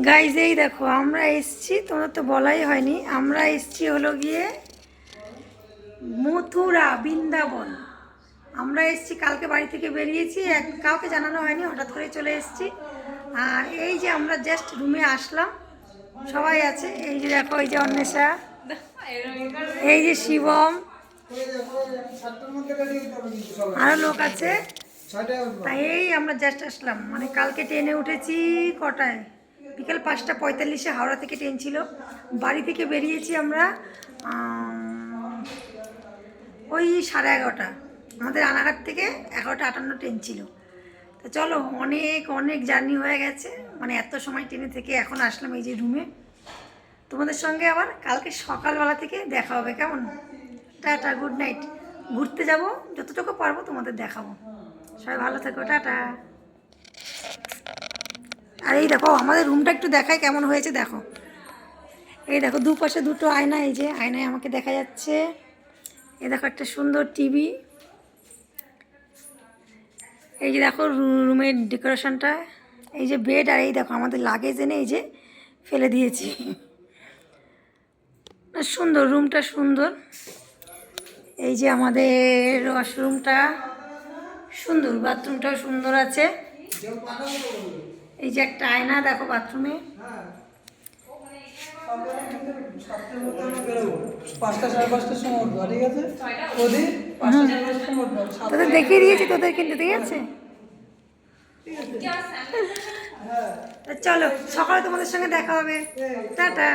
Guys এই দেখো আমরা এসছি, তোমার তো বলাই হয়নি, আমরা এসছি হলো গিয়ে মথুরা বৃন্দাবন। আমরা এসছি কালকে বাড়ি থেকে বেরিয়েছি, কাউকে জানানো হয়নি, হঠাৎ করে চলে এসছি। আর এই যে আমরা জাস্ট রুমে আসলাম, সবাই আছে। এই যে দেখো, এই যে অন্বেষা, এই যে শিবম, আরও লোক আছে। তাই এই আমরা জাস্ট আসলাম, মানে কালকে ট্রেনে উঠেছি কটায়, বিকেল 5:45 হাওড়া থেকে ট্রেন ছিল। বাড়ি থেকে বেরিয়েছি আমরা ওই 11:30, আমাদের রানাঘাট থেকে 11:58 ট্রেন ছিল। তো চলো, অনেক অনেক জার্নি হয়ে গেছে, মানে এত সময় ট্রেনে থেকে এখন আসলাম এই যে রুমে। তোমাদের সঙ্গে আবার কালকে সকালবেলা থেকে দেখা হবে, কেমন? Tata, good night. ঘুরতে যাব, যতটুকু পারবো তোমাদের দেখাবো। সবাই ভালো থেকো, টাটা। আর এই দেখো আমাদের রুমটা একটু দেখায় কেমন হয়েছে, দেখো। এই দেখো দুপাশে দুটো আয়না, এই যে আয়নায় আমাকে দেখা যাচ্ছে। এই দেখো একটা সুন্দর টিভি। এই যে দেখো রুমের ডেকোরেশনটা, এই যে বেড, আর এই দেখো আমাদের লাগেজ এনে এই যে ফেলে দিয়েছি। সুন্দর, রুমটা সুন্দর। এই যে আমাদের ওয়াশরুমটা সুন্দর, বাথরুমটাও সুন্দর আছে। এই যে একটা আয়না দেখো বাথরুমে। তোদের দেখিয়ে দিয়েছি তোদের, কিন্তু ঠিক আছে। চলো, সকালে তোমাদের সঙ্গে দেখা হবে, টাটা।